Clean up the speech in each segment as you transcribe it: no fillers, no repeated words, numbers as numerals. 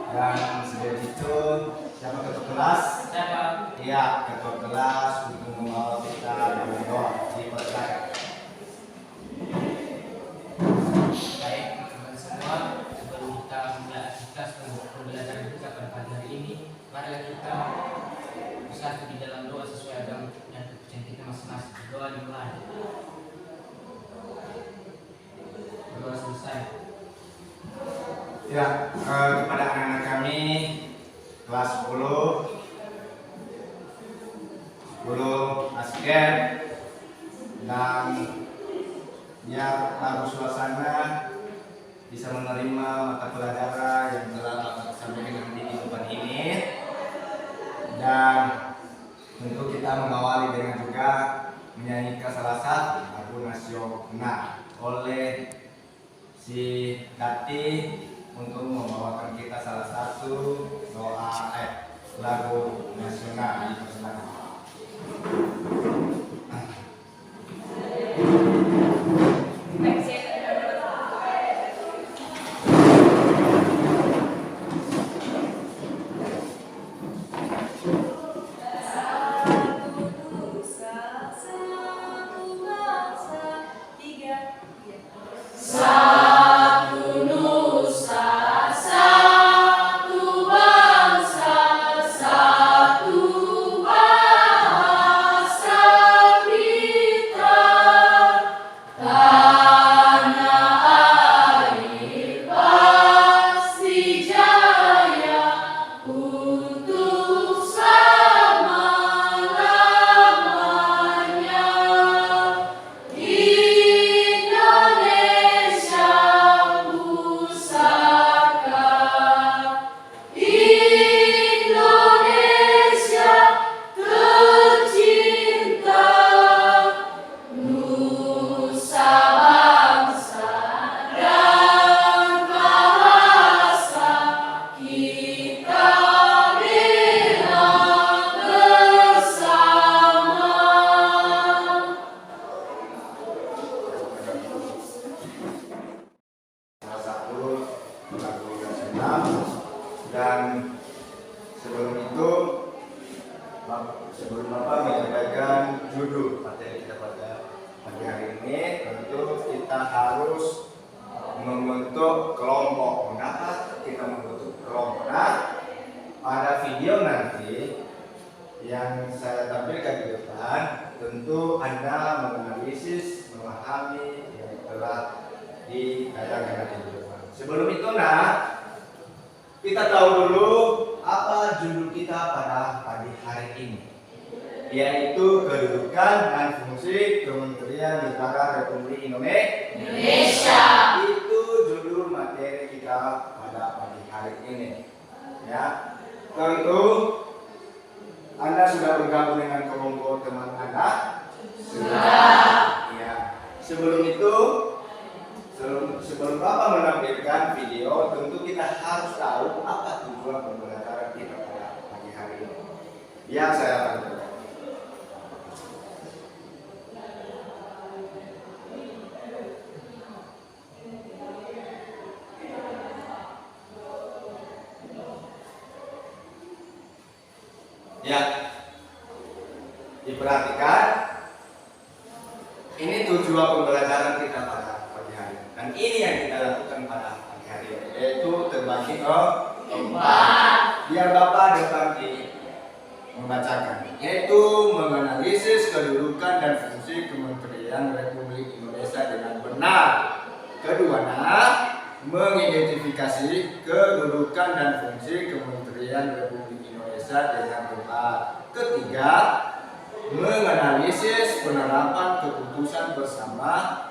Dan sebelum itu, siapa ketua kelas? Siapa? Iya, ketua kelas untuk membawa kita berdoa. Dipersilakan. Baik, teman-teman semua, sebelum kita memulai aktivitas pembelajaran kita pada pagi hari ini, marilah kita bersatu di dalam doa sesuai agama dan kepercayaan kita masing-masing. Doa dimulai. Doa selesai. Ya, kepada anak-anak kami kelas 10 basket dan ya harus suasana bisa menerima mata pelajaran yang telah Bapak sampaikan di kehidupan ini, dan tentu kita mengawali dengan juga menyanyikan salah satu lagu nasional oleh si Dati untuk membawakan kita salah satu lagu nasional. Dipersilakan. Dan sebelum Bapak menyampaikan judul materi kita pada pagi hari ini, tentu kita harus membentuk kelompok. Mengapa kita membentuk kelompok? Nah, pada video nanti yang saya tampilkan di depan, tentu Anda menganalisis, memahami yang telah ditayangkan di depan. Sebelum itu, kita tahu dulu apa judul kita pada pagi hari ini, yaitu kedudukan dan fungsi Kementerian Negara Republik Indonesia. Itu judul materi kita pada pagi hari ini. Ya, tentu Anda sudah bergabung dengan kelompok teman Anda? Sudah. Ya. Sebelum Bapak menampilkan video, tentu kita harus tahu apa tujuan pembelajaran kita pada pagi hari ini. Yang saya tampilkan. Ya, diperhatikan. Ini tujuan pembelajaran kita pada pagi hari ini. Dan ini yang kita lakukan pada pagi hari ini, yaitu terbagi ke 4. Biar Bapak dapat membacakan, yaitu menganalisis kedudukan dan fungsi Kementerian Republik Indonesia dengan benar. Kedua, mengidentifikasi kedudukan dan fungsi Kementerian Republik Indonesia dengan tepat. Ketiga, menganalisis penerapan keputusan bersama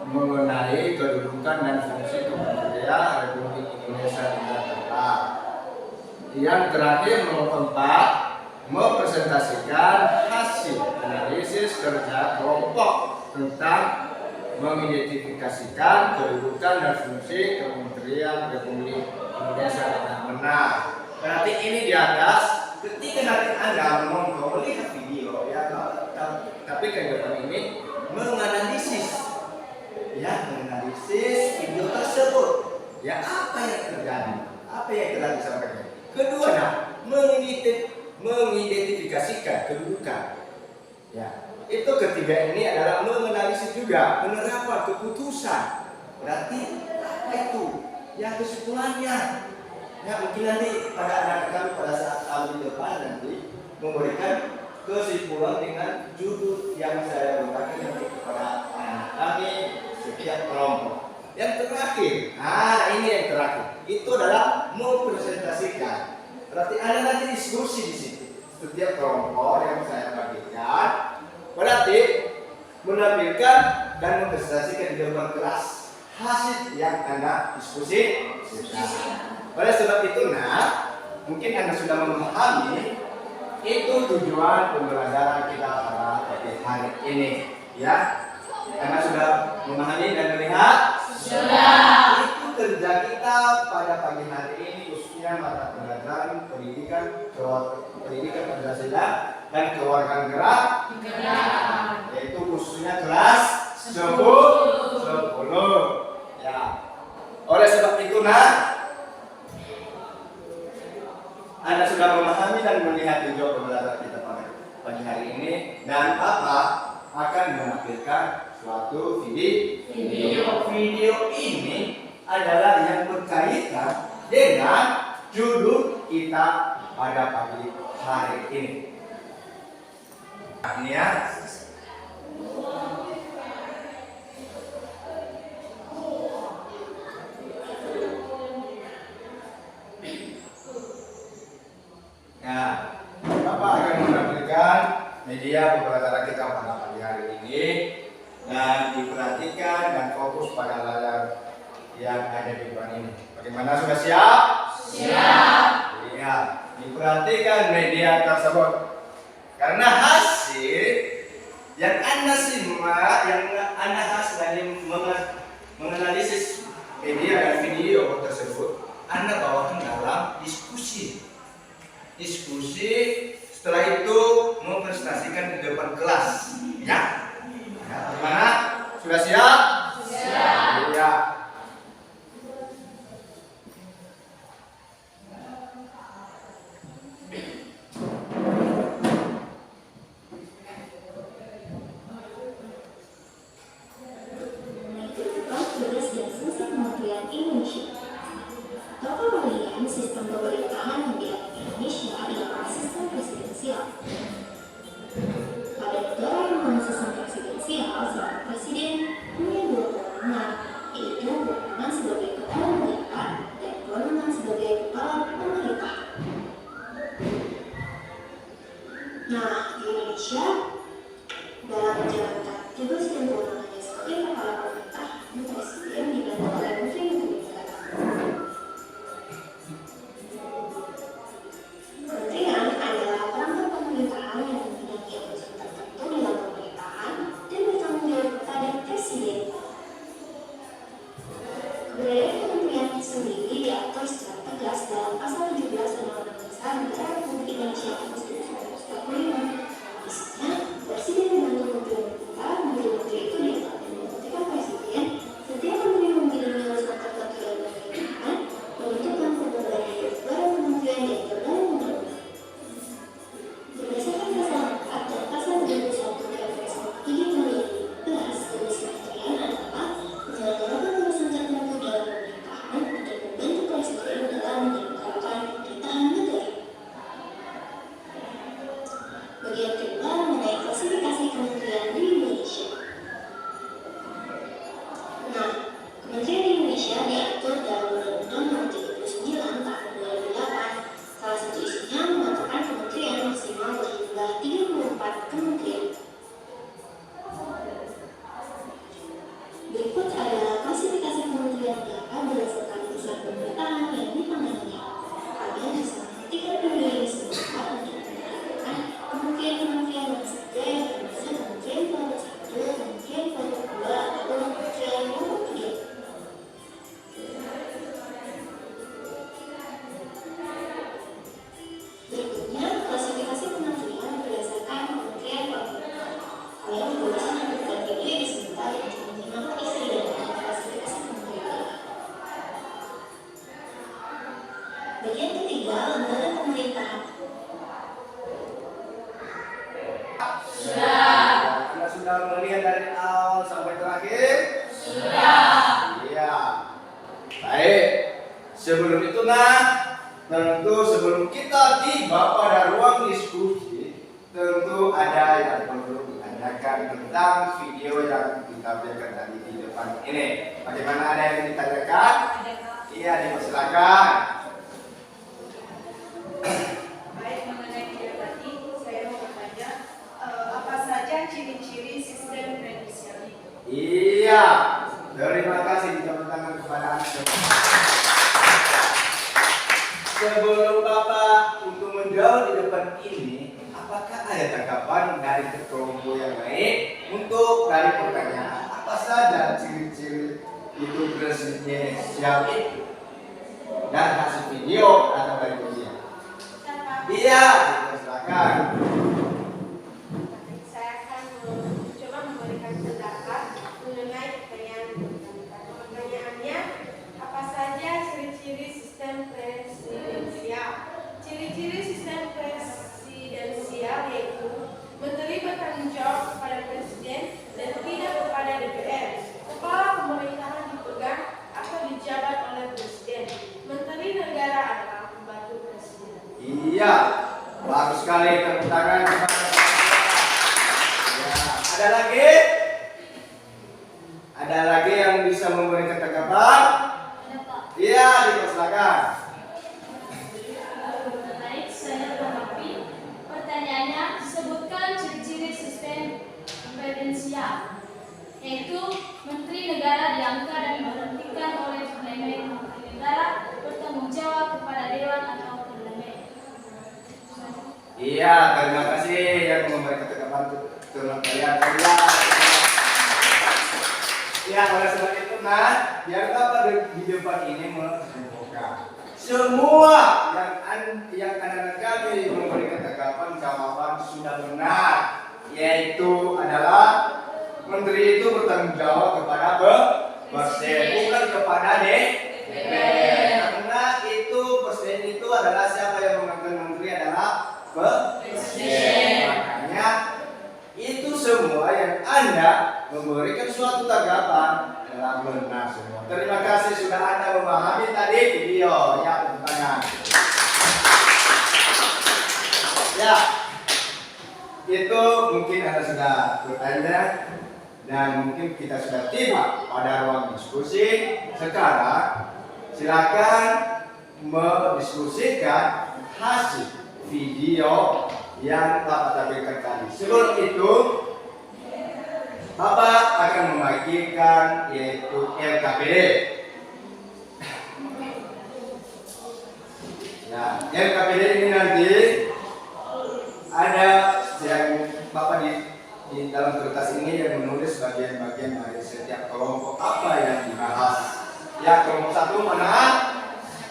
mengenai kedudukan dan fungsi Kementerian Republik Indonesia dengan tepat. Yang terakhir, nomor 4, mempresentasikan hasil analisis kerja kelompok tentang mengidentifikasikan kedudukan dan fungsi Kementerian Republik Indonesia dengan benar. Berarti ini di atas, ketika nanti Anda melihat video, ya, tapi ke depan ini menganalisis video tersebut. Ya, apa yang terjadi? Apa yang telah disampaikan? Kedua, mengidentifikasikan kedudukan. Ya, itu ketiga ini adalah menganalisis juga penerapan keputusan. Berarti apa itu? Yang kesimpulannya. Ya, mungkin nanti pada anak kami pada saat kami depan nanti memberikan kesimpulan dengan judul yang saya berikan nanti kepada anak kami setiap kelompok. Yang terakhir, ini yang terakhir, itu adalah mempresentasikan. Berarti ada nanti diskusi di situ. Setiap kelompok yang saya bagikan, berarti menampilkan dan mempresentasikan di depan kelas hasil yang Anda diskusi. Oleh sebab itu, mungkin Anda sudah memahami itu tujuan pembelajaran kita pada pagi hari ini, ya. Anda sudah memahami dan melihat? Sudah. Itu kerja kita pada pagi hari ini, khususnya mata pelajaran pendidikan Pancasila dan kewarganegaraan gerak, yaitu khususnya kelas 10. Ya. Oleh sebab itu, Anda sudah memahami dan melihat juga pembelajaran kita pada pagi hari ini, dan Bapak akan menampilkan suatu video. Video ini adalah yang berkaitan dengan judul kita pada pagi hari ini. Ini ya. Bapak akan menampilkan media pembelajaran kita pada pagi hari ini, dan diperhatikan dan fokus pada layar yang ada di depan ini. Bagaimana, sudah siap? Siap. Iya, diperhatikan media tersebut. Karena hasil yang Anda simak, yang Anda hasil dari menganalisis media dan video tersebut, Anda bawakan dalam diskusi. Setelah itu mempresentasikan di depan kelas, ya. Bagaimana? Sudah siap? Siap. Ya. Sistem pemerintahan yang dilakukan Indonesia adalah sistem presidensial. Pada negara yang menggunakan sistem presidensial, seorang presiden punya dua kewenangan, yaitu kewenangan sebagai kepala negara dan kewenangan sebagai kepala pemerintah. Nah, di Indonesia, dalam menjalankan tugas dan kewenangannya sebagai kepala pemerintah, presiden dibantu oleh menteri negara. Kementerian adalah perangkat pemerintahan yang memiliki urusan tertentu dalam pemerintahan dan bertanggung jawab kepada presiden. Keberadaan kementerian sendiri diatur secara tegas dalam pasal 17 Undang-Undang Dasar Negara Republik Indonesia tahun 1945. Isinya, presiden membantu menteri-menteri, menteri-menteri itu diangkat dan diberhentikan presiden. Setiap menteri memiliki urusan tertentu dalam pemerintahan, pembentukan pembangunan negara kementerian dan jabatan berdasarkan pasal 4 dan pasal 31 Perpres 3 2011, tugas kementerian adalah menyelenggarakan urusan tertentu dalam pemerintahan dan membantu presiden dalam menyelenggarakan pemerintahan negara. Bagian kedua mengenai klasifikasi kementerian di Indonesia. Nah, kementerian di Indonesia diatur dalam Undang-Undang Nomor 39 Tahun 2008. Salah satu isinya mengatakan kementerian maksimal berjumlah 34 kementerian. Berikut adalah klasifikasi kementerian negara berdasarkan urusan pemerintahan yang ditanganinya. Kalian bisa menghentikan video ini sebentar untuk mendapatkan kementerian-kementerian yang saja yang bisa kementerian nomor 1, kementerian nomor 2, atau kementerian nomor 3. Berikutnya, klasifikasi kementerian berdasarkan kementerian pemerintahan. Kalian boleh menentukan video ini sebentar untuk menyimak isi dan klasifikasi kementerian. Bagian ketiga, lembaga pemerintahan. Anda sudah melihat dari awal sampai terakhir? Iya. Baik. Sebelum itu tentu sebelum kita tiba pada ruang diskusi, tentu ada yang perlu ditanyakan tentang video yang ditampilkan tadi di depan ini. Bagaimana, ada yang ditanyakan? Iya, dipersilakan. Baik, mengenai video tadi, saya mau bertanya, apa saja ciri-ciri sistem presidensial itu? Iya, terima kasih tepuk tangan kepada Anda. Sebelum Bapak untuk menjawab di depan ini, apakah ada tanggapan dari kelompok yang lain untuk dari pertanyaan apa saja ciri-ciri itu presidensial itu? Dan hasil video atau dari video? Iya, silakan. Saya akan mencoba memberikan pendapat mengenai pertanyaan. Pertanyaannya, apa saja ciri-ciri sistem presidensial? Ciri-ciri sistem presidensial yaitu menteri bertanggung jawab kepada presiden dan tidak kepada DPR. Kepala pemerintahan dipegang atau dijabat oleh presiden. Menteri negara adalah pembantu presiden. Iya, bagus sekali, tepuk tangan kepada ya, ada lagi? Ada lagi yang bisa memberikan tanggapan? Iya, dipersilakan. Baik, saya tanggapi. Pertanyaannya, disebutkan ciri-ciri sistem presidensial, yaitu menteri negara diangkat dan diberhentikan oleh parlemen. Menteri negara bertanggung jawab kepada dewan atau parlemen. Iya, terima kasih yang memberikan tanggapan teman kalian. Ya, oleh sebab itu, biar Bapak di depan ini menunjukkan semua yang anak-anak kami memberikan tanggapan jawaban sudah benar, yaitu adalah menteri itu bertanggung jawab kepada presiden, bukan kepada DPR. Karena itu presiden itu adalah siapa yang mengangkat menteri adalah presiden. Makanya itu semua yang Anda memberikan suatu tanggapan adalah benar semua. Terima kasih sudah Anda memahami tadi video. Ya, tepuk tangan. Ya, itu mungkin Anda sudah bertanya dan mungkin kita sudah tiba pada ruang diskusi. Sekarang silakan mendiskusikan hasil video yang Bapak tampilkan tadi. Sebelum itu, Bapak akan membagikan yaitu LKPD. Nah, LKPD ini nanti ada yang Bapak di dalam kertas ini yang menulis bagian-bagian dari setiap kelompok apa yang dibahas. Ya, kelompok satu mana?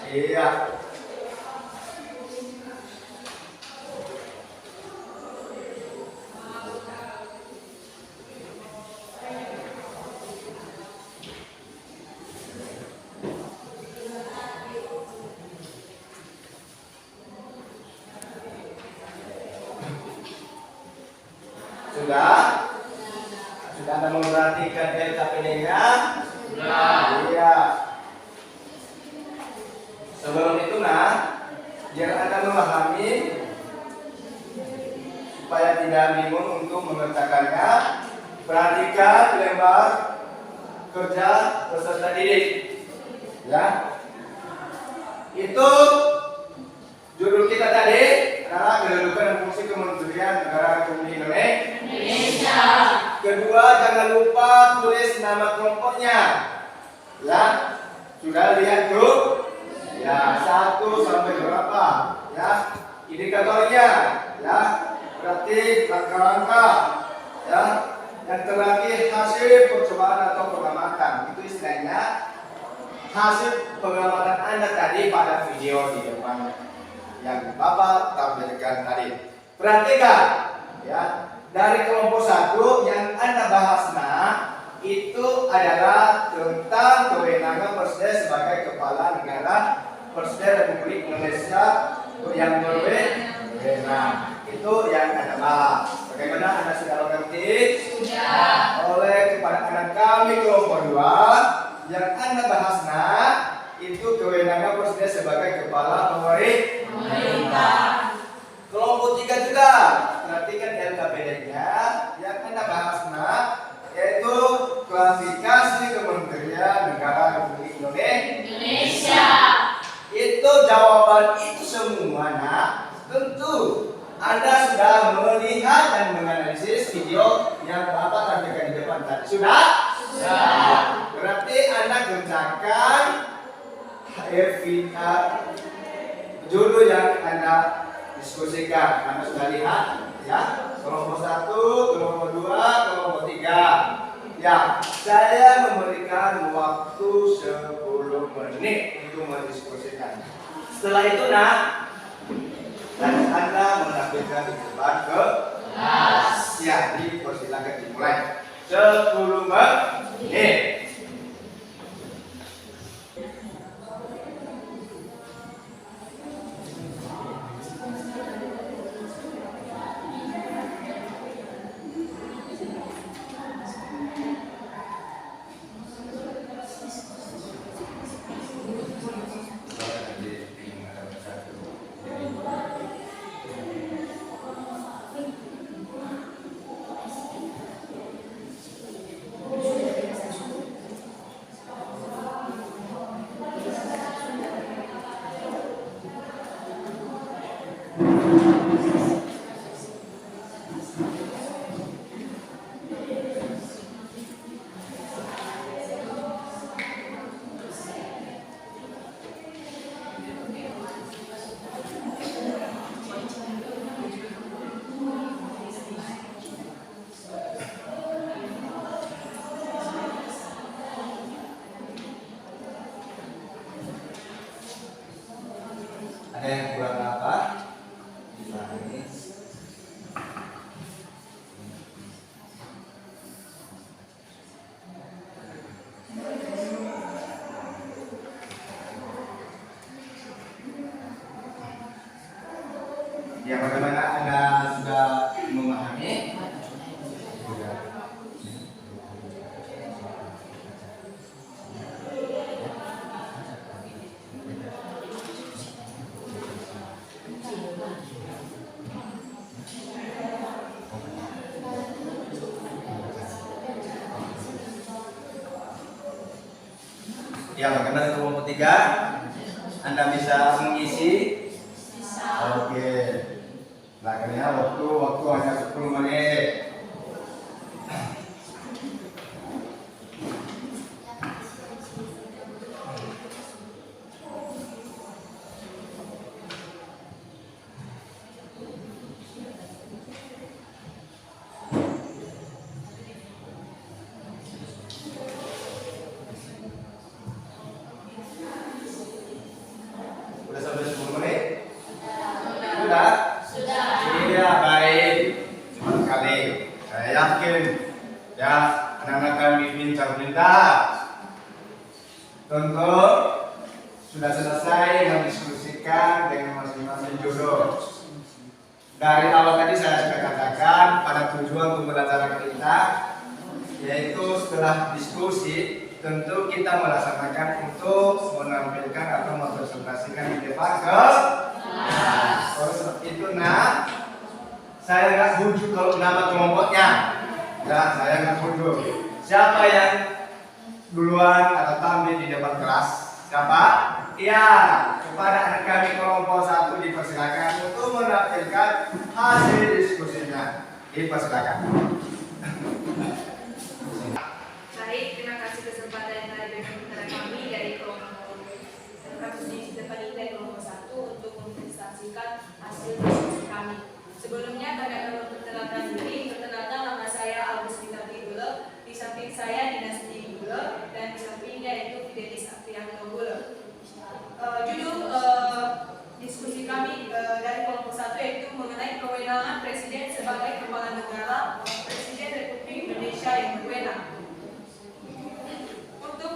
Iya. Sudah? Sudah Anda memperhatikan LKPD-nya? Sudah. Iya. Sebelum itu, biar Anda memahami supaya tidak bingung untuk mengerjakannya, perhatikan lembar kerja peserta didik. Ya. Itu judul kita tadi adalah kedudukan dan fungsi Kementerian Negara Republik Indonesia. Kedua, jangan lupa tulis nama kelompoknya. Ya, sudah lihat tuh? Ya, 1 sampai berapa? Ya, indikatornya. Ya, berarti langkah-langkah. Ya, yang terakhir hasil percobaan atau pengamatan. Itu istilahnya hasil pengamatan Anda tadi pada video di depan yang Bapak tampilkan tadi. Perhatikan, ya, dari kelompok 1 yang Anda bahas itu adalah tentang kewenangan presiden sebagai kepala negara Presiden Republik Indonesia yang berwenang. Itu yang Anda bahas. Bagaimana Anda sudah mengerti? Sudah. Oleh kepada anak kami kelompok 2 yang Anda bahas itu kewenangan Presiden sebagai kepala pemerintah. Kelompok 3 juga perhatikan LKPD-nya yang Anda bahas yaitu klasifikasi Kementerian Negara Republik Indonesia. Itu jawaban itu semua tentu Anda sudah melihat dan menganalisis video yang Bapak tampilkan di depan tadi. Sudah? Sudah. Berarti Anda kerjakan judul yang Anda diskusikan. Anda sudah lihat ya, kelompok 1, kelompok 2, kelompok 3. Ya, saya memberikan waktu 10 menit untuk mendiskusikan. Setelah itu Anda menampilkan di depan kelas. Ya, dipersilakan dimulai. 10 menit. Ada yang kurang apa? Dipahami. Ya, bagaimana Anda sudah memahami? Sudah. Ya, bagaimana kelompok 3? Anda bisa mengisi? Oke. Nah, karena waktu hanya 10 menit. Sudah sampai 10 menit? Sudah? Sudah. Iya, baik. Cepat sekali. Saya yakin ya anak-anak kami pintar-pintar. Tentu sudah selesai mendiskusikan dengan masing-masing judul. Dari awal tadi saya sudah katakan pada tujuan pembelajaran kita, yaitu setelah diskusi tentu kita melaksanakan untuk menampilkan atau mempresentasikan di depan kelas. Kalau seperti itu saya nggak bujuk kalau nama kelompoknya. Ya, saya nggak bujuk. Siapa yang duluan atau tampil di depan kelas? Siapa? Ya, kepada anak kami kelompok 1 dipersilakan untuk menampilkan hasil diskusinya. Dipersilakan. Baik, terima kasih kesempatan yang telah diberikan kepada kami dari kelompok di depan ini dari kelompok 1 untuk mempresentasikan hasil diskusi kami. Sebelumnya kami akan memperkenalkan diri. Perkenalkan, nama saya Agus Winardi Gule. Di samping saya Dinasti Gule dan di sampingnya itu Fidelis Aprianto Gule. Judul diskusi kami dari kelompok 1 yaitu mengenai kewenangan Presiden sebagai kepala negara, Presiden Republik Indonesia yang berwenang. Untuk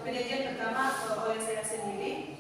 penyajian pertama oleh saya sendiri,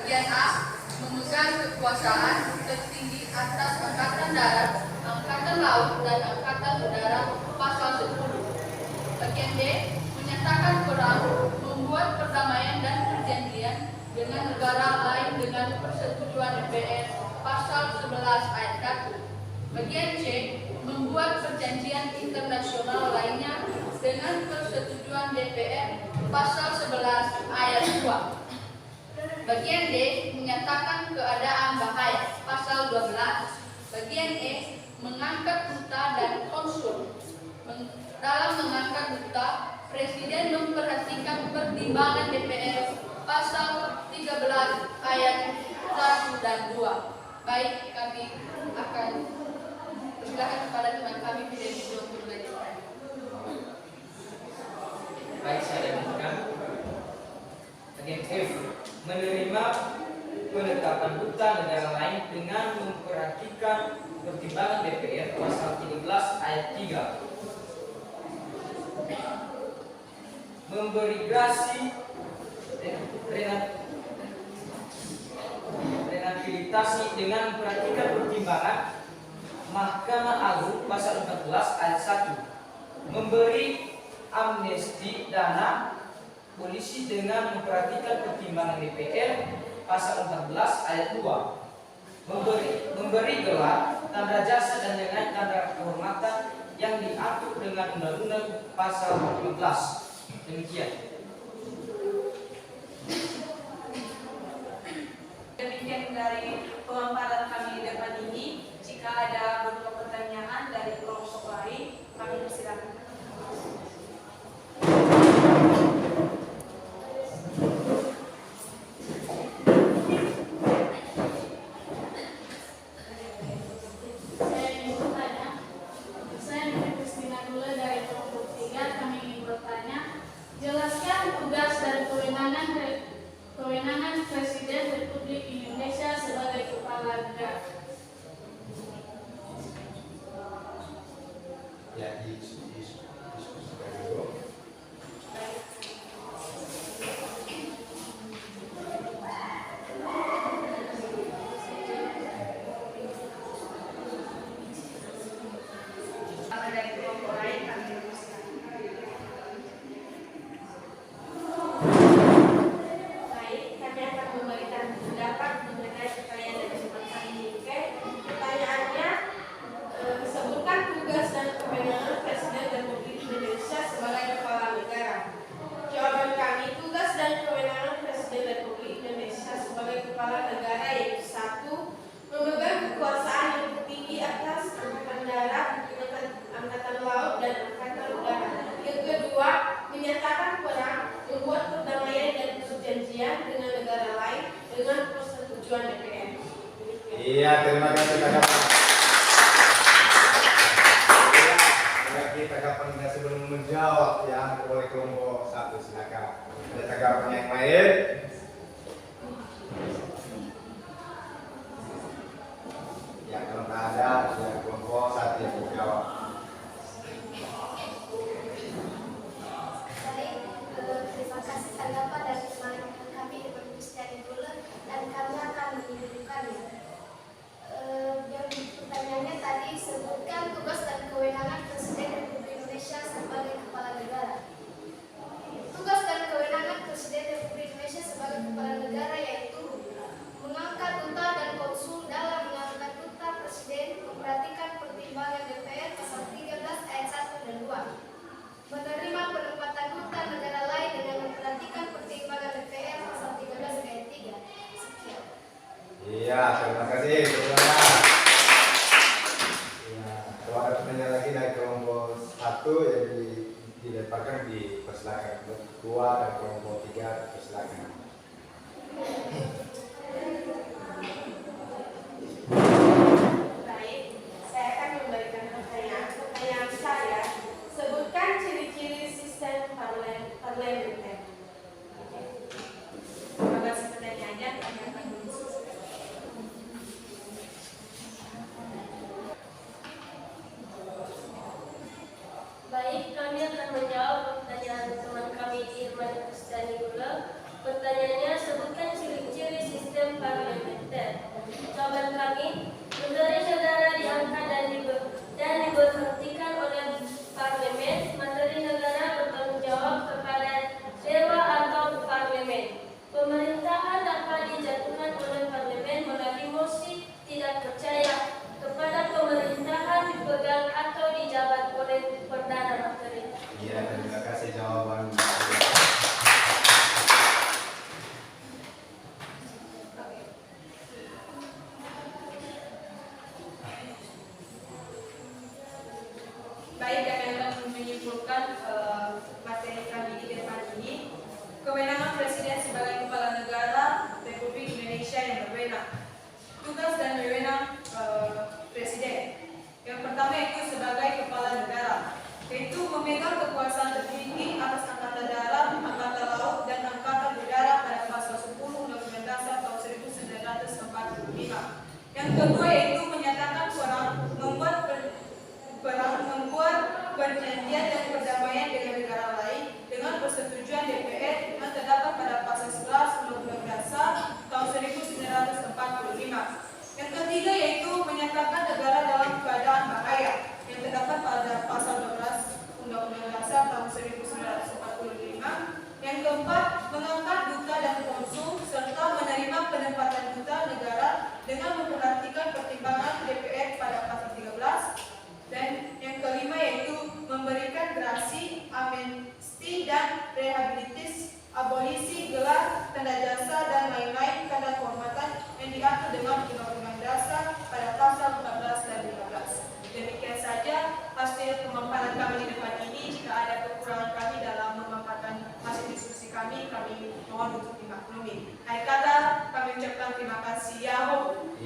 Bagian A, memegang kekuasaan tertinggi atas Angkatan Darat, Angkatan Laut, dan Angkatan Udara pasal 10. Bagian B, menyatakan perang, membuat perdamaian dan perjanjian dengan negara lain dengan persetujuan DPR pasal 11 ayat 1. Bagian C, membuat perjanjian internasional lainnya dengan persetujuan DPR pasal 11 ayat 2. Bagian D, menyatakan keadaan bahaya pasal 12. Bagian E, mengangkat duta dan konsul. Dalam mengangkat duta, Presiden memperhatikan pertimbangan DPR pasal 13 ayat 1 dan 2. Baik, kami akan persilakan kepada teman kami Fidelis untuk melanjutkan. Baik, saya lanjutkan. Bagian F, menerima penetapan duta negara lain dengan memperhatikan pertimbangan DPR pasal 13 ayat 3. Memberi grasi rehabilitasi dengan memperhatikan pertimbangan Mahkamah Agung pasal 14 ayat 1. Memberi amnesti dana polisi dengan memperhatikan pertimbangan DPR pasal 14 ayat 2. Memberi gelar, tanda jasa dan lain-lain tanda kehormatan yang diatur dengan Undang-Undang pasal 15. Demikian. Demikian dari pemaparan kami di depan ini. Jika ada beberapa pertanyaan dari kelompok lain, kami persilakan. Jelaskan tugas dan kewenangan Presiden Republik Indonesia sebagai kepala negara. Ya, diskusikan dulu. Ada dari kelompok lain, kami persilakan. Baik, kami akan memberikan pendapat mengenai pertanyaan dari teman kami. Oke, pertanyaannya, sebutkan tugas dan kewenangan Presiden Republik Indonesia sebagai kepala negara. Jawaban kami, tugas dan kewenangan Presiden Republik Indonesia sebagai kepala negara yaitu 1. Memegang kekuasaan yang tertinggi atas Angkatan Darat, Angkatan Laut, dan Angkatan Udara. Yang kedua, menyatakan perang, membuat perdamaian dan perjanjian dengan negara lain dengan persetujuan DPR. Iya, terima kasih kakak. Ya, kita kapan sebelum menjawab yang oleh kelompok 1 silakan. Ada tanggapan yang lain? Ya, kalau nggak ada, ya kelompok 1 yang menjawab. Baik, terima kasih tanggapan dari teman-teman kami di Kristiani Bulan dan kami akan menunjukkannya. Yang pertanyaannya tadi, sebutkan tugas dan kewenangan Presiden Republik Indonesia sebagai kepala negara. Tugas dan kewenangan Presiden Republik Indonesia sebagai kepala negara yaitu mengangkat duta dan konsul. Dalam mengangkat duta, Presiden memperhatikan pertimbangan DPR pasal 13 ayat 1 dan 2. Menerima penempatan duta negara lain dengan memperhatikan pertimbangan DPR pasal 13 ayat 3. Sekian. Iya, terima kasih. Saudara. Ya, kalau ada pertanyaan lagi dari kelompok 1 yang dilemparkan dipersilakan. Kelompok 2 dan kelompok 3 dipersilakan. Baik, saya akan memberikan pertanyaan. Pertanyaan saya, sebutkan ciri-ciri sistem parlementer. Terima kasih pertanyaannya, kami akan berdiskusi. Baik, kami akan menjawab pertanyaan teman kami Irman Kristiani Gula. Pertanyaan melanjutkan materi kami di depan ini. Kewenangan Presiden sebagai Kepala Negara Republik Indonesia yang berwenang. Tugas dan wewenang Presiden. Yang pertama yaitu sebagai Kepala Negara, yaitu memegang kekuasaan tertinggi atas Angkatan Darat, Angkatan Laut, dan Angkatan Udara pada pasal 10 Undang-Undang Dasar tahun 1945. Yang kedua yaitu menyatakan membuat perjanjian dan perdamaian dengan negara lain dengan persetujuan DPR yang terdapat pada pasal 11 Undang-Undang Dasar tahun 1945. Yang ketiga yaitu menyatakan negara dalam keadaan bahaya yang terdapat pada pasal 12 Undang-Undang Dasar tahun 1945. Yang keempat, mengangkat duta dan konsul serta menerima penempatan duta negara dengan memperhatikan pertimbangan DPR pada pasal 13. Dan yang kelima yaitu memberikan gerasi, amnesti dan rehabilitis, abolisi, gelar, tanda jasa dan lain-lain tanda kehormatan yang diatur dengan Undang-Undang Dasar pada pasal 14 dan 15. Demikian saja hasil pemaparan kami di depan ini. Jika ada kekurangan kami dalam memaparkan hasil diskusi kami mohon untuk dimaklumi. Akhir kata kami ucapkan terima kasih. Yahoo.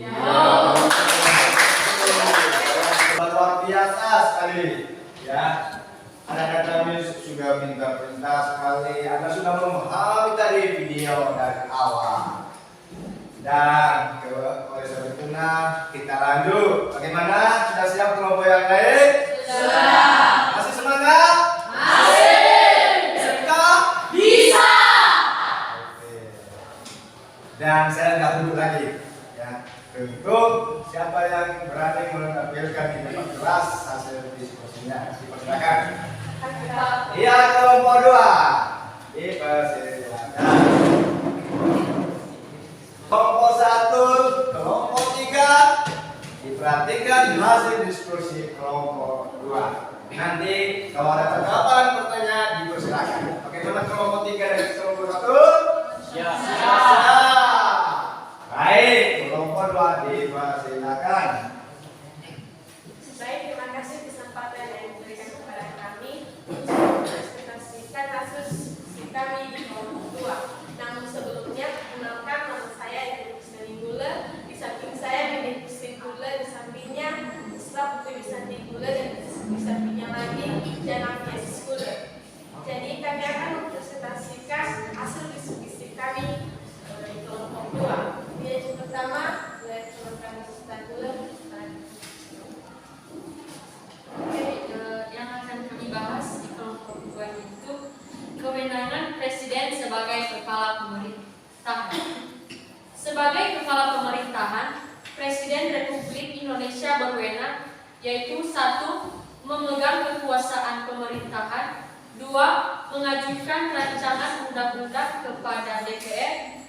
Luar biasa sekali, ya. Anak-anak kami sudah minta perintah sekali. Anda sudah memahami tadi video dari awal. Dan oleh sebab itu kita lanjut. Bagaimana? Sudah siap kelompok yang lain? Sudah. Masih semangat? Masih. Bisa? Bisa. Oke. Dan saya nggak duduk lagi, ya. Untuk siapa yang berani menampilkan di depan kelas hasil diskusinya, dipersilakan. Iya, kelompok 2. Dipersilakan. Kelompok 1, kelompok 3. Diperhatikan hasil diskusi kelompok 2. Nanti kalau ada tanggapan pertanyaan dipersilakan. Bagaimana kelompok 3 dan kelompok 1? Siap. Baik, kelompok 2 dipersilakan. Baik, terima kasih kesempatan yang diberikan kepada kami untuk mempresentasikan hasil kami di kelompok 2. Namun sebelumnya, perkenalkan nama saya Ibu Kusnani Gula. Di samping saya Bibi Kusnani Gula, di sampingnya Isra Putri Bisanti Gula, dan di sampingnya lagi Jana Fies Gula. Jadi kami akan mempresentasikan hasil diskusi kami di kelompok 2. Yang pertama, teman-teman Bisanti Gula. Yang akan kami bahas di kelompok 2 itu kewenangan Presiden sebagai Kepala Pemerintahan. Sebagai Kepala Pemerintahan, Presiden Republik Indonesia berwenang yaitu 1. Memegang kekuasaan pemerintahan, 2. Mengajukan rancangan undang-undang kepada DPR,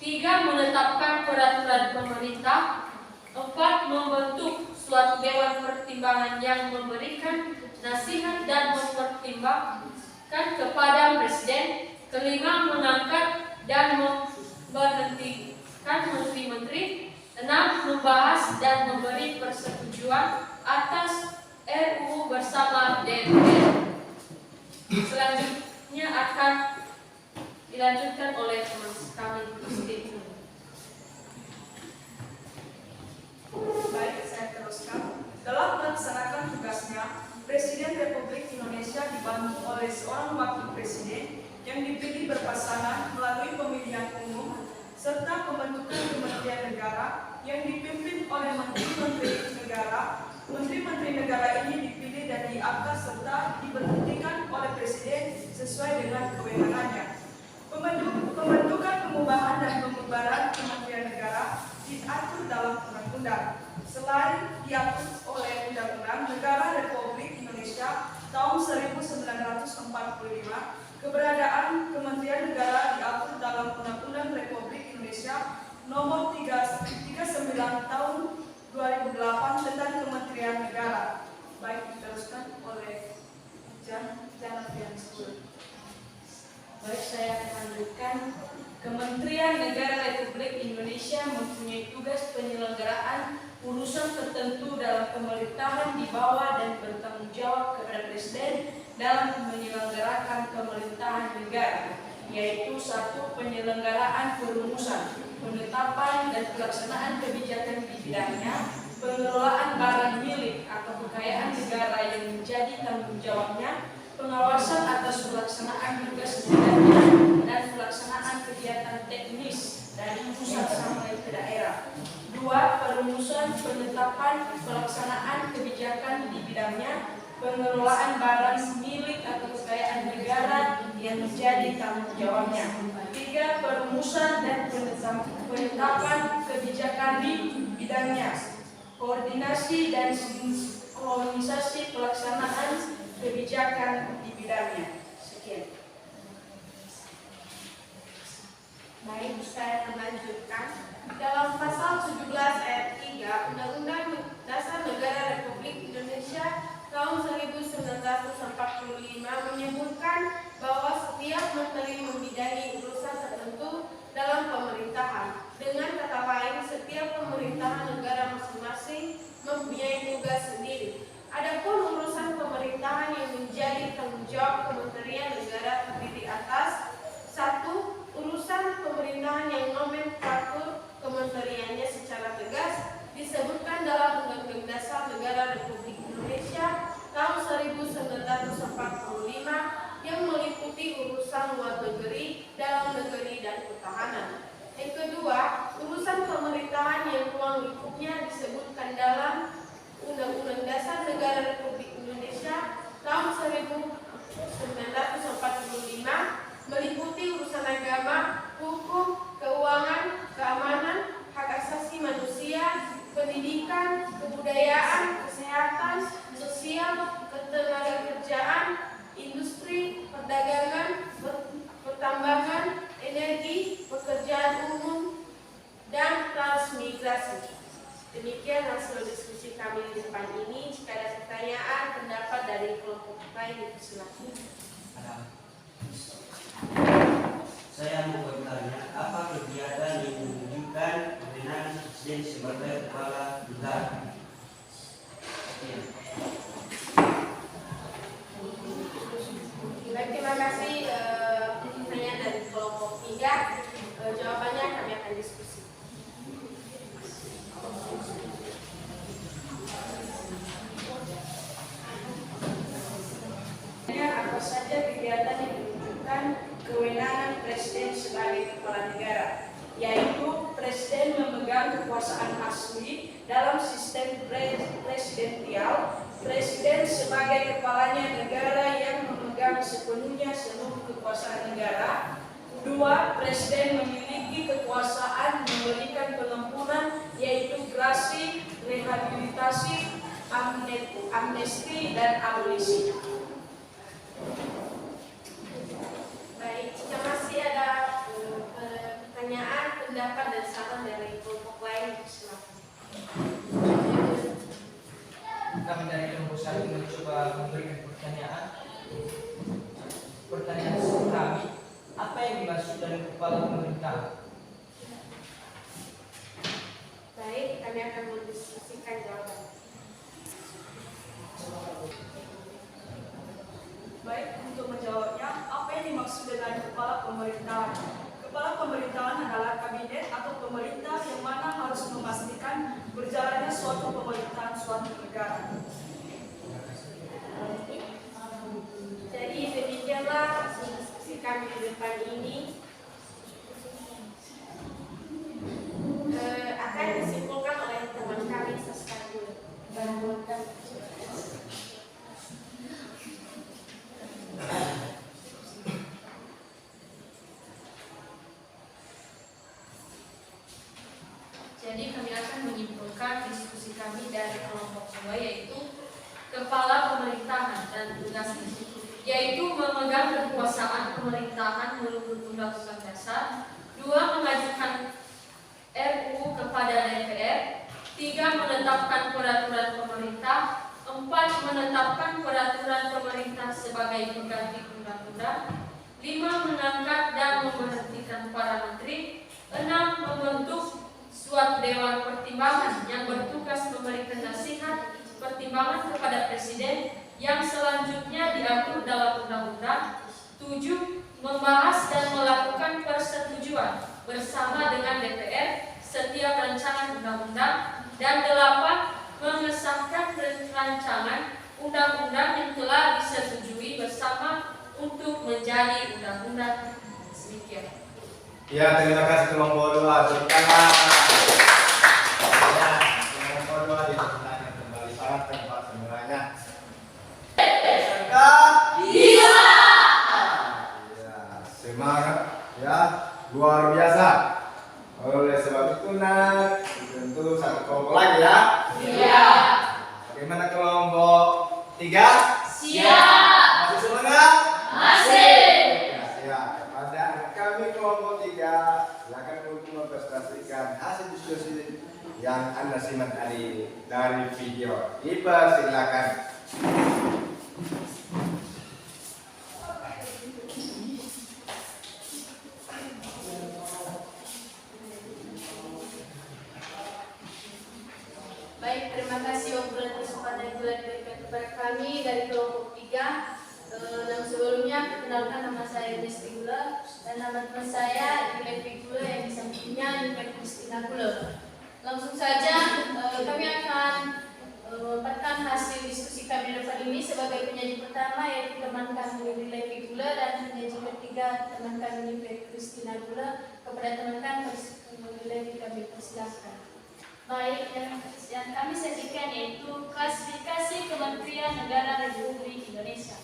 3. Menetapkan peraturan pemerintah, 4. Membentuk suatu dewan pertimbangan yang memberikan nasihat dan mempertimbangkan kepada Presiden, 5. Mengangkat dan memberhentikan menteri-menteri, 6. Membahas dan memberi persetujuan atas RUU bersama DPR. Selanjutnya akan dilanjutkan oleh teman kami Gusti. Baik, saya teruskan. Dalam melaksanakan tugasnya, Presiden Republik Indonesia dibantu oleh seorang wakil presiden yang dipilih berpasangan melalui pemilihan umum serta pembentukan kementerian negara yang dipimpin oleh menteri-menteri negara. Menteri-menteri negara ini dipilih dan diangkat serta diberhentikan oleh Presiden sesuai dengan kewenangannya. Pembentukan, pengubahan, dan pembubaran kementerian negara diatur dalam undang-undang. Selain diatur oleh Undang-Undang Negara Republik Indonesia tahun 1945, keberadaan Kementerian Negara diatur dalam Undang-Undang Republik Indonesia Nomor 39 Tahun 2008 tentang Kementerian Negara. Baik, diteruskan oleh Jana Fies Gula. Baik, saya akan lanjutkan. Kementerian Negara Republik Indonesia mempunyai tugas penyelenggaraan urusan tertentu dalam pemerintahan di bawah dan bertanggung jawab kepada Presiden dalam menyelenggarakan pemerintahan negara, yaitu 1. Penyelenggaraan perumusan, penetapan dan pelaksanaan kebijakan di bidangnya, pengelolaan barang milik atau kekayaan negara yang menjadi tanggung jawabnya, pengawasan atas pelaksanaan tugas negara, dan pelaksanaan kegiatan teknis dari pusat sampai ke daerah. 2. Perumusan, penetapan, pelaksanaan kebijakan di bidangnya, pengelolaan barang milik atau kekayaan negara yang menjadi tanggung jawabnya. 3. Perumusan dan penetapan kebijakan di bidangnya, koordinasi dan sinkronisasi pelaksanaan kebijakan di bidangnya. Sekian. Baik, saya akan lanjutkan. Dalam pasal 17 ayat 3 Undang-Undang Dasar Negara Republik Indonesia tahun 1945 menyebutkan bahwa setiap menteri membidangi urusan tertentu dalam pemerintahan. Dengan kata lain, setiap pemerintahan negara masing-masing mempunyai tugas sendiri. Adapun urusan pemerintahan yang menjadi tanggung jawab Kementerian Negara terdiri atas 1. Urusan pemerintahan yang nomenklatur kementeriannya secara tegas disebutkan dalam Undang-Undang Dasar Negara Republik Indonesia tahun 1945 yang meliputi urusan luar negeri, dalam negeri, dan pertahanan. Yang kedua, urusan pemerintahan yang ruang lingkupnya disebutkan dalam Undang-Undang Dasar Negara Republik Indonesia tahun 1945 meliputi urusan agama, hukum, keuangan, keamanan, hak asasi manusia, pendidikan, kebudayaan, kesehatan, sosial, ketenagakerjaan, industri, perdagangan, pertambangan, energi, pekerjaan umum, dan transmigrasi. Demikian hasil diskusi kami di depan ini. Jika ada pertanyaan, pendapat dari kelompok lain, silakan. Saya mau bertanya, apa kegiatan yang menunjukkan kewenangan Presiden sebagai kepala negara? Baik, terima kasih pertanyaan dari kelompok 3. Jawabannya kami akan diskusi. Apa saja kegiatan yang menunjukkan kewenangan Presiden sebagai kepala negara, yaitu Presiden memegang kekuasaan asli dalam sistem presidensial. Presiden sebagai kepalanya negara yang memegang sepenuhnya seluruh kekuasaan negara. 2. Presiden memiliki kekuasaan memberikan pengampunan, yaitu grasi, rehabilitasi, amnesti, dan abolisi. Baik, jika masih ada pertanyaan, pendapat, dan saran dari kelompok lain, silakan. Kami dari kelompok 1 mencoba memberikan pertanyaan. Pertanyaan kami, apa yang dimaksud dari kepala pemerintahan? Baik, kami akan mendiskusikan jawaban. Baik, untuk menjawabnya, apa yang dimaksud dengan kepala pemerintahan? Kepala pemerintahan adalah kabinet atau pemerintah yang mana harus memastikan berjalannya suatu pemerintahan suatu negara. Jadi demikianlah diskusi kami di depan ini. Akan disimpulkan oleh teman kami Saskadul. Jadi kami akan menyimpulkan diskusi kami dari kelompok 2, yaitu kepala pemerintahan dan tugasnya, yaitu memegang kekuasaan pemerintahan menurut Undang-Undang Dasar. 2. Mengajukan RUU kepada DPR. 3. Menetapkan peraturan pemerintah. 4. Menetapkan peraturan pemerintah sebagai pengganti undang-undang. 5. Mengangkat dan memberhentikan para menteri. 6. Membentuk suatu dewan pertimbangan yang bertugas memberikan nasihat pertimbangan kepada Presiden. yang selanjutnya diatur dalam undang-undang. 7. Membahas dan melakukan persetujuan bersama dengan DPR setiap rancangan undang-undang. Dan 8. Mengesahkan rancangan undang-undang yang telah disetujui bersama untuk menjadi undang-undang. Demikian. Ya, terima kasih kelompok 2. Tepuk tangan. Ya, kelompok 2 dipersilakan kembali pada tempat semuanya. Bisa. Ya, semangat ya, luar biasa. Oleh sebab itu tentu satu kelompok lagi ya. Iya. Bagaimana kelompok 3? Siap. Masih semangat? Masih. Ya, kepada kami kelompok 3, silakan untuk mempresentasikan hasil diskusi yang Anda simak dari video. Dipersilakan. Baik, terima kasih obrolan kesempatan yang telah diberikan kepada kami dari kelompok 3. Dan sebelumnya perkenalkan, nama saya Desti Gula dan nama teman saya Levi Gula yang di sampingnya Yunifek Kristina Gula. Langsung saja kami akan memaparkan hasil diskusi kami depan ini. Sebagai penyaji pertama yaitu teman kami Levi Gula dan penyaji ketiga teman kami Yunifek Kristina Gula. Kepada teman kami Levi kami persilahkan. Baik, yang kami sajikan yaitu klasifikasi Kementerian Negara Republik Indonesia.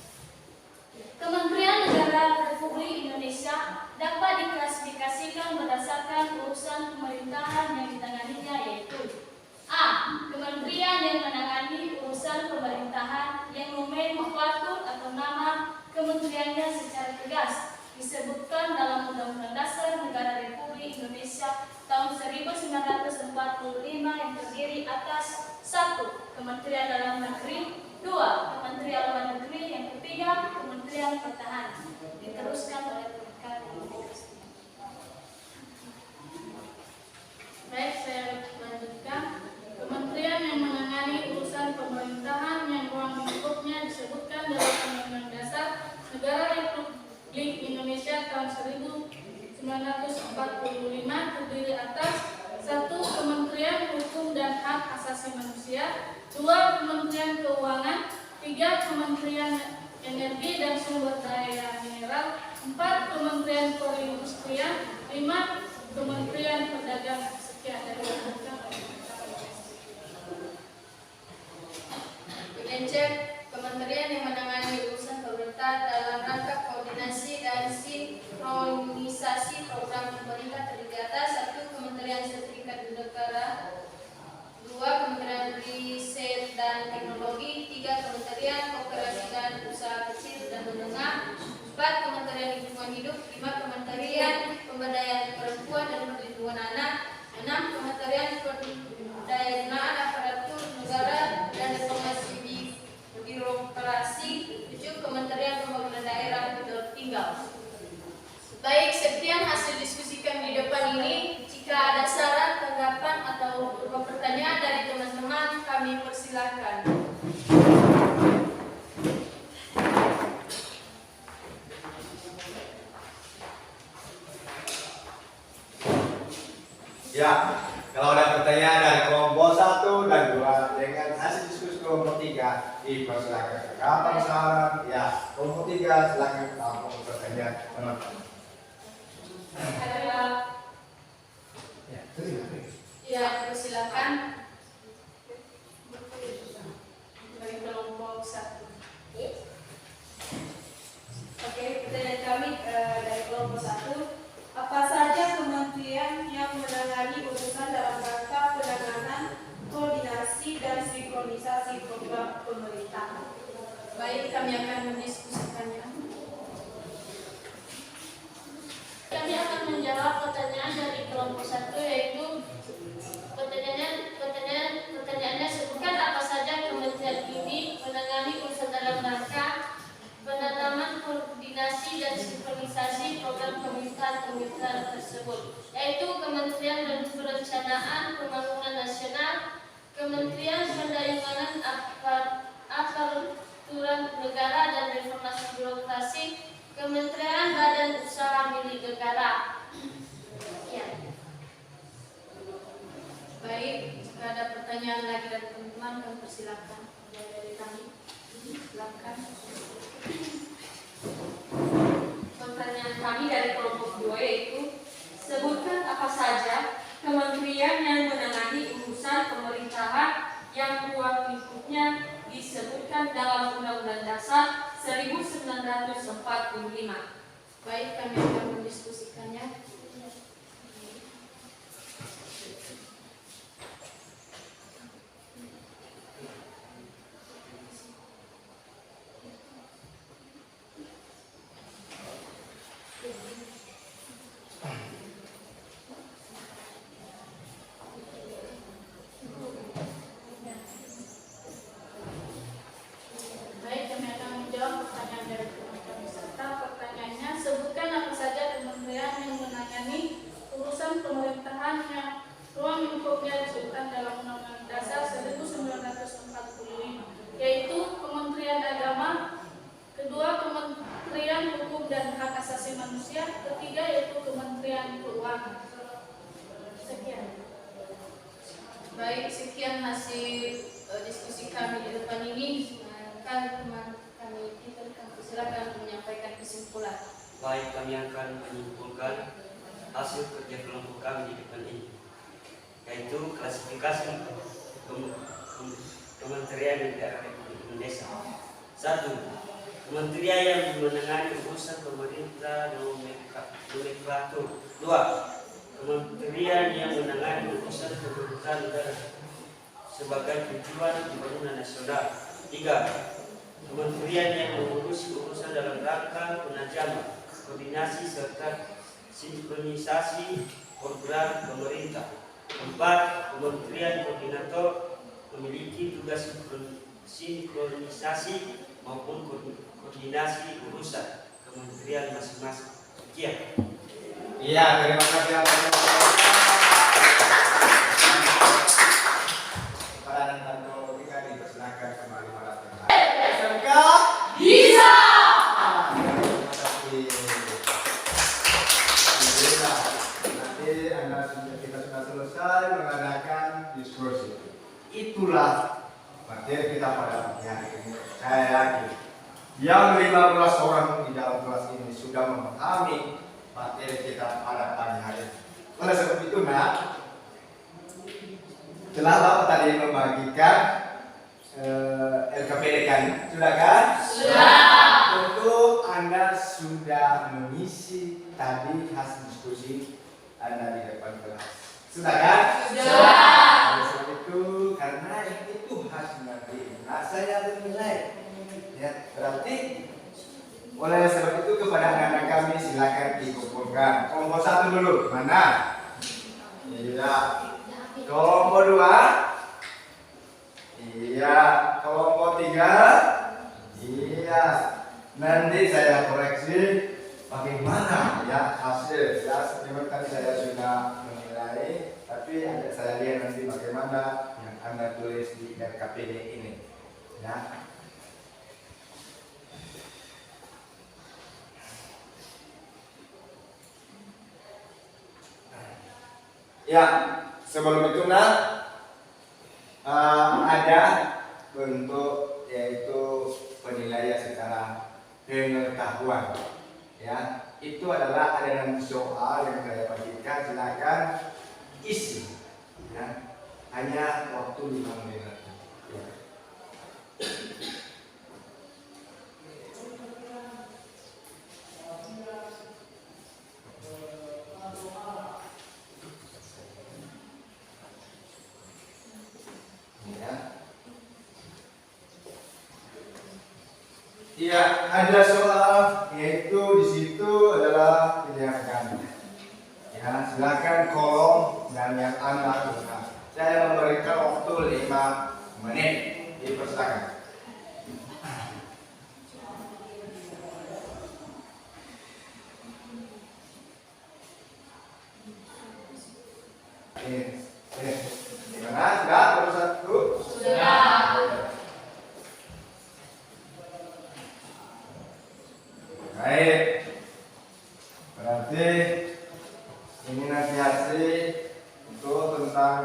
Kementerian Negara Republik Indonesia dapat diklasifikasikan berdasarkan urusan pemerintahan yang ditanganinya, yaitu A. Kementerian yang menangani urusan pemerintahan yang memiliki nomenklatur atau nama kementeriannya secara tegas disebutkan dalam Undang-Undang Dasar Negara Republik Indonesia tahun 1945 yang terdiri atas 1. Kementerian Dalam Negeri, 2. Kementerian Luar Negeri, yang ketiga Kementerian Pertahanan. Diteruskan oleh rekan. Baik, saya lanjutkan. Kementerian yang menangani urusan pemerintahan yang ruang lingkupnya disebutkan dalam Undang-Undang Dasar Negara Republik Indonesia tahun 1945 terdiri atas 1. Kementerian Hukum dan Hak Asasi Manusia, 2. Kementerian Keuangan, 3. Kementerian Energi dan Sumber Daya Mineral, 4. Kementerian Perindustrian, 5. Kementerian Perdagangan. Sekian dari Kemencek, kementerian yang menangani urusan pemerintah dalam rangka koordinasi dan sinkronisasi program pemerintah terdiri atas 1. Kementerian Sertifikat Negara, 2. Kementerian Riset dan Teknologi, 3. Kementerian Koperasi dan Usaha Kecil dan Menengah, 4. Kementerian Lingkungan Hidup, 5. Kementerian Pemberdayaan Perempuan dan Perlindungan Anak, 6. Kementerian Pendayaan Aparatur Negara dan Reformasi Birokrasi, 7. Kementerian Pembangunan Daerah Tertinggal. Baik, sekian hasil diskusi kami di depan ini. Jika ada saran, tanggapan, atau beberapa pertanyaan dari teman-teman, kami persilakan. Ya, kalau ada pertanyaan dari kelompok 1 dan 2 dengan hasil diskusi kelompok 3, dipersilakan. Kapan saran? Ya, kelompok 3 silakan tampung pertanyaan teman-teman. Ya, persilakan. Dari kelompok 1. Oke, pertanyaan kami dari kelompok 1. Apa saja kementerian yang menangani urusan dalam rangka penanganan, koordinasi, dan sinkronisasi program pemerintah? Baik, kami akan mendiskusikannya. Kami akan menjawab pertanyaan dari kelompok 1, yaitu pertanyaannya sebutkan apa saja kementerian ini menangani urusan dalam rangka penanaman, koordinasi, dan sinkronisasi program pemerintahan tersebut, yaitu Kementerian dan Perencanaan Pembangunan Nasional, Kementerian Pendayaan Aparatur Negara dan Reformasi Birokrasi, Kementerian Badan Usaha Milik Negara. Sekian. Baik, jika ada pertanyaan lagi dari teman-teman, kami persilakan dari kami. Silakan. Pertanyaan kami dari kelompok 2 yaitu, sebutkan apa saja kementerian yang menangani urusan pemerintahan yang ruang lingkupnya disebutkan dalam Undang-Undang Dasar 1945. Baik, kami akan mendiskusikannya. Baik, kami akan menjawab pertanyaan dari teman-teman peserta. Pertanyaannya, sebutkan apa saja kementerian yang menangani urusan pemerintahan yang ruang lingkupnya disebutkan dalam Undang-Undang Dasar 1945, yaitu Kementerian Agama, kedua Kementerian Hukum dan Hak Asasi Manusia, ketiga yaitu Kementerian Keuangan. Sekian. Baik, sekian hasil diskusi kami di depan ini. Kan teman kami Peter, kami silakan menyampaikan kesimpulan. Baik, kami akan menyimpulkan hasil kerja kelompok kami di depan ini, yaitu klasifikasi kementerian negara Republik Indonesia. 1. Kementerian yang menangani urusan pemerintah nomenklatur. 2. Kementerian yang menangani urusan pemerintahan negara sebagai tujuan pembangunan nasional. 3. Kementerian yang mengurusi urusan dalam rangka penajaman, koordinasi serta sinkronisasi program pemerintah. 4. Kementerian koordinator memiliki tugas sinkronisasi maupun koordinasi urusan kementerian masing-masing. Sekian. Iya, terima kasih atas para Nintendo kita dipersilakan kembali para teman. SMK bisa. Terima kasih. Nanti kita sudah selesai mengadakan diskusi. Itulah materi kita pada pagi hari ini. Saya yakin yang 15 orang di dalam kelas ini sudah memahami materi kita pada pagi hari ini. Oleh sebab itu, nak, telah Bapak tadi membagikan LKPD kan? Sudah kan? Sudah. Tentu Anda sudah mengisi tadi hasil diskusi Anda di depan kelas. Sudah kan? Sudah. Oleh sebab itu, karena itu hasil nanti, nah saya bernilai. Ya, berarti oleh sebab itu kepada anak-anak kami silakan dikumpulkan. Kelompok 1 dulu, mana? Iya. Kelompok 2. Iya. Kelompok 3. Iya. Nanti saya koreksi bagaimana ya hasil. Ya, memang tadi saya sudah menilai, tapi saya lihat nanti bagaimana yang Anda tulis di RKPD ini. Ya. Ya, sebelum itu ada bentuk yaitu penilaian secara pengetahuan. Ya, itu adalah ada nanti soal yang saya bagikan, silakan isi. Ya, hanya waktu 5 menit. Ya. Ya, ada soal yaitu di situ adalah pilihan kami. Ya, silakan kolom dan yang Anda lakukan. Saya memberikan waktu 5 menit. Dipersilakan. Gimana? Sudah? Baru 1? Sudah.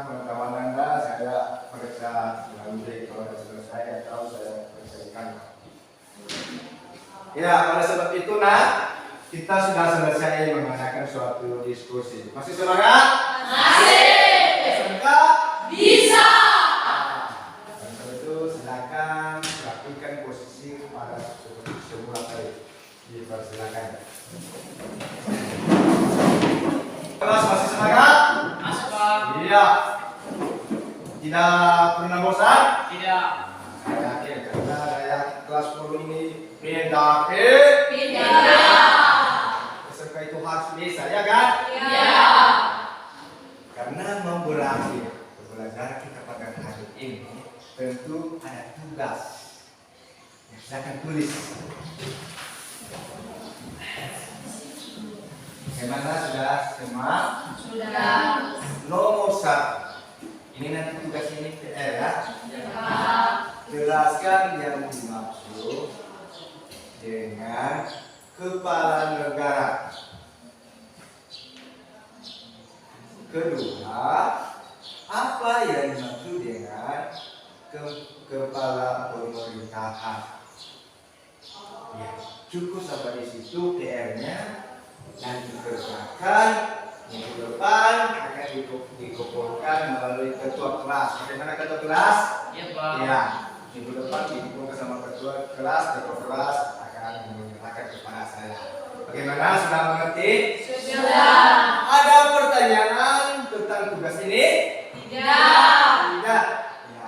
pengetahuan Anda saya periksa lanjut kalau sudah selesai atau saya selesaikan. Ya, oleh sebab itu kita sudah selesai mengadakan suatu diskusi. Masih semangat? Masih. Bisa? Bisa. Untuk itu silakan lakukan posisi pada semula tadi. Dipersilakan. Kelas masih semangat? Masuk, Pak. Iya. Tidak pernah bosan? Tidak. Saya yakin karena saya kelas 10 ini beda. Peserta itu harus bisa, ya kan? Iya. Karena membelajar kita pada hari ini tentu ada tugas yang saya akan tulis. Bagaimana sudah semua? Sudah. Nomor 1. Ini nanti tugas ini PR ya. Ya. Jelaskan yang dimaksud dengan kepala negara. Kedua, apa yang dimaksud dengan kepala pemerintahan? Ya, cukup sampai di situ PR-nya. Dan dikerjakan minggu depan akan dikumpulkan melalui ketua kelas. Bagaimana ketua kelas? Iya, Pak. Ya, minggu depan dikumpulkan sama ketua kelas akan menyerahkan kepada saya. Bagaimana, sudah mengerti? Sudah. Ada pertanyaan tentang tugas ini? Tidak. Tidak. Ya.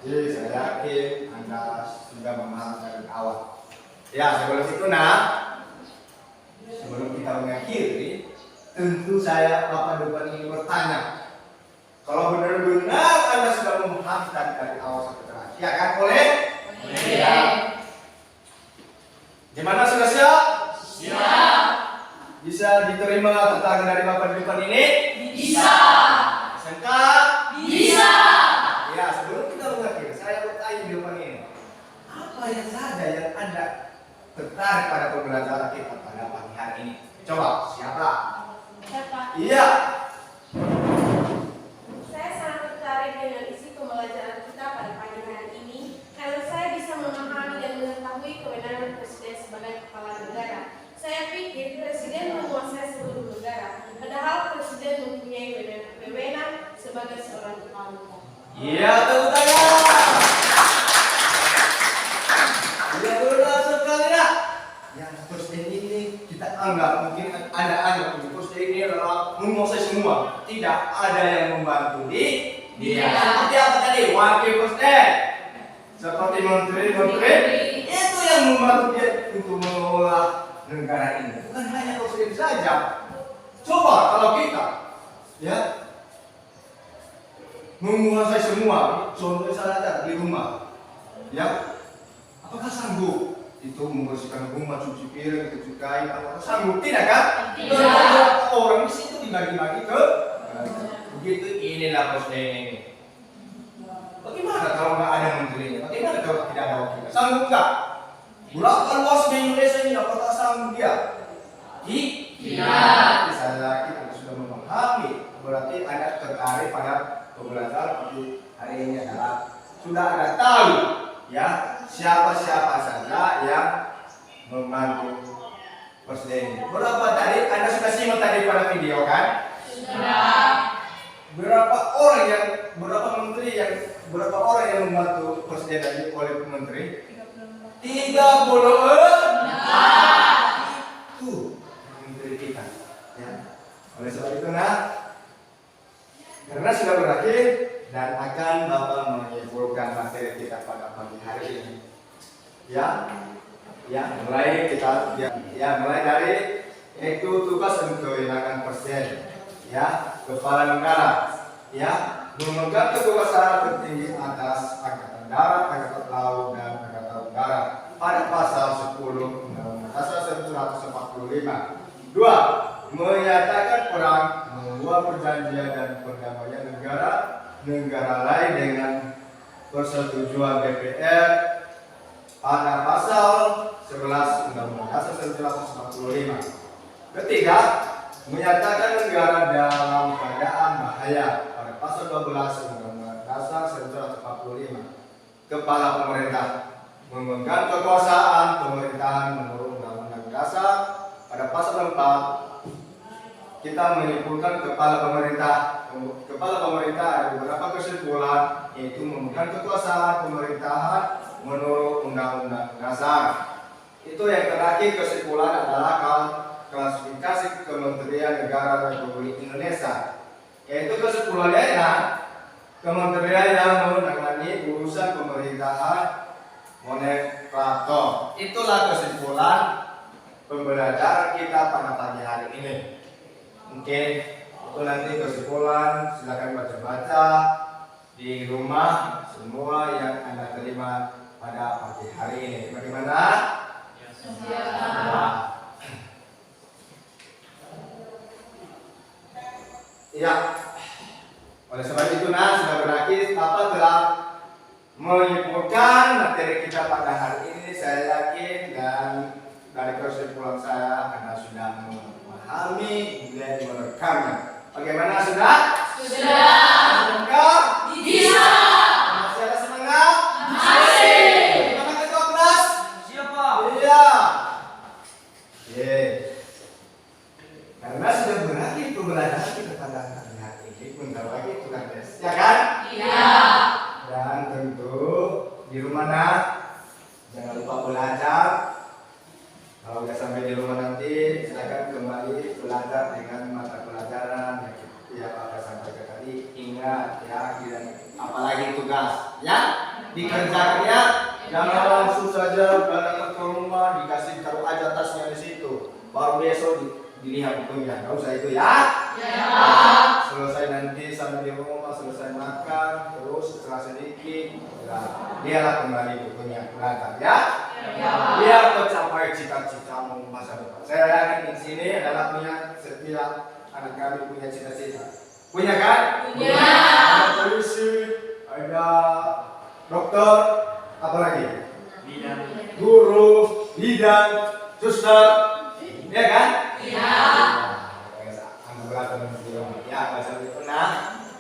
Jadi saya yakin Anda sudah memahami dari awal. Ya, sebelum itu sebelum kita mengakhiri, tentu saya Bapak depan ini bertanya. Kalau benar-benar Anda sudah memahami dari awal sampai terakhir, ya kan? Boleh? Ya. Gimana, sudah siap? Siap. Bisa diterima tantangan dari Bapak depan ini? Bisa. Sangka? Bisa. Ya, sebelum kita mengakhiri, saya bertanya di depan ini. Apa yang saja yang Anda tertarik pada pembelajaran kita pada pagi hari ini? Coba, siapa? Siapa? Iya. Saya sangat tertarik dengan isi pembelajaran kita pada pagi hari ini karena saya bisa memahami dan mengetahui kewenangan Presiden sebagai kepala negara. Saya pikir Presiden menguasai seluruh negara, padahal Presiden mempunyai wewenang sebagai seorang kepala negara. Iya, tepuk tangan. Iya, benar sekali nak. Yang Presiden ini kita anggap, mungkin Anda anggap Presiden ini adalah menguasai semua. Tidak ada yang membantu dia. Seperti apa tadi? Wakil Presiden. Seperti menteri-menteri. Itu yang membantu dia untuk mengelola negara ini. Bukan hanya Presiden saja. Coba kalau kita, ya, menguasai semua. Contohnya saja di rumah, ya, apakah sanggup itu membersihkan rumah, cuci piring, cuci kain? Apakah sanggup? Tidak kan? Tidak. Orang di situ dibagi-bagi ke begitu. Inilah Presiden ini. Bagaimana kalau nggak ada menterinya? Bagaimana kalau tidak ada wakilnya? Sanggup nggak? Berapa luasnya Indonesia ini? Apakah sanggup dia? Tidak. Saya yakin Anda sudah memahami. Berarti Anda tertarik pada pembelajaran seperti hari ini adalah sudah Anda tahu, ya, siapa-siapa saja yang membantu Presiden ini. Berapa tadi? Anda sudah simak tadi pada video kan? Sudah. Berapa menteri yang membantu Presiden tadi oleh menteri? 36. Itu menteri kita. Ya. Oleh sebab itu karena sudah berakhir dan akan Bapak menyimpulkan materi kita pada pagi hari ini. Mulai dari itu tugas dan kewenangan Presiden, ya, kepala negara, ya, memegang kekuasaan tertinggi atas angkatan darat, angkatan laut dan angkatan udara pada pasal 10 Undang-Undang Dasar 1945. 2. Menyatakan perang, membuat perjanjian dan perdamaian negara lain dengan persetujuan DPR pada pasal 11 Undang-Undang Dasar 1945. Ketiga, menyatakan negara dalam keadaan bahaya pada pasal pasal 12 Undang-Undang Dasar 1945. Kepala pemerintah memegang kekuasaan pemerintahan menurut Undang-Undang Dasar. Pada pasal 4 kita menyimpulkan kepala pemerintah. Kepala pemerintah ada beberapa kesimpulan, yaitu memegang kekuasaan pemerintahan menurut Undang-Undang Dasar. Itu yang terakhir kesimpulan adalah klasifikasi Kementerian Negara Republik Indonesia. Yaitu kesimpulannya kementerian yang menangani urusan pemerintahan nomenklatur. Itulah kesimpulan pembelajaran kita pada pagi hari ini. Mungkin itu nanti kesimpulan, silakan baca-baca di rumah semua yang Anda terima pada pagi hari ini. Bagaimana? Ya. Oleh sebab itu sudah berakhir Bapak telah menyimpulkan materi kita pada hari ini. Saya yakin dan dari kesimpulan saya Anda sudah memahami dan merekamnya. Bagaimana sudah? Sudah. Lengkap? Bisa. Masih ada semangat? Masih. Bagaimana ketua kelas? Siapa? Iya. Karena sudah berakhir pembelajaran kita pada hari ini, bentar lagi tugas tes, ya kan? Iya. Dan tentu di rumah jangan lupa belajar. Kalau nggak sampai di rumah nanti, silakan kembali belajar dengan mata pelajaran yang Bapak sampaikan tadi. Ingat ya, dan apalagi tugas, ya dikerjakan ya. Jangan langsung saja datang ke rumah dikasih taruh aja tasnya di situ, baru besok dilihat bukunya. Nggak usah itu ya. Ya. Selesai nanti sampai di rumah, selesai makan, terus setelah sedikit, lihatlah kembali bukunya, belajar ya. Biar tercapai cita-citamu masa depan. Saya yakin di sini adalah punya setiap anak kami punya cita-cita. Punya kan? Punya. Ada polisi, ada dokter, apa lagi? Bidan. Guru, bidan, suster, ya kan? Iya. Ya,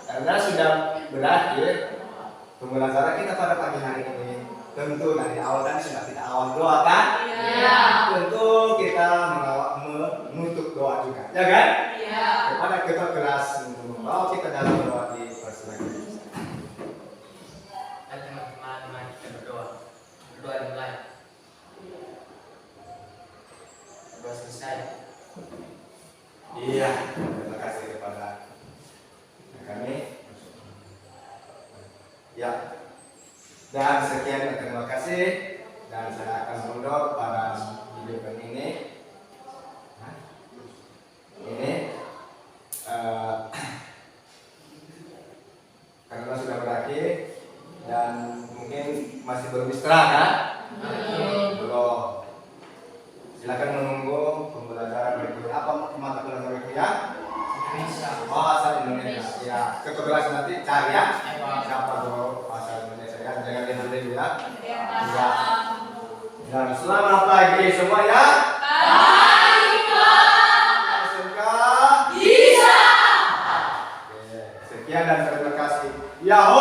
karena sudah berakhir pembelajaran kita pada pagi hari ini. Tentu dari awal kan sudah kita awal doa kan? Iya. Tentu kita menutup doa juga, ya kan? Iya. Kepada ketua kelas untuk membawa kita dalam doa di persilakan. Dan teman-teman, mari kita berdoa. Berdoa dimulai. Berdoa selesai. Iya. Terima kasih kepada kami. Ya. Dan sekian, terima kasih. Dan saya akan mundur pada video ini. Karena sudah berakhir dan mungkin masih belum istirahat kan? Belum. Silakan menunggu pembelajaran berikutnya. Apa mata pelajaran berikutnya? Bahasa Indonesia. Ya, ketua kelas nanti cari ya. Siapa dulu bahasa Indonesia ya? Jangan lihat dulu ya. Ya. Dan selamat pagi semua ya. Pagi Pak. SMK bisa. Oke, sekian dan terima kasih. Yahoo.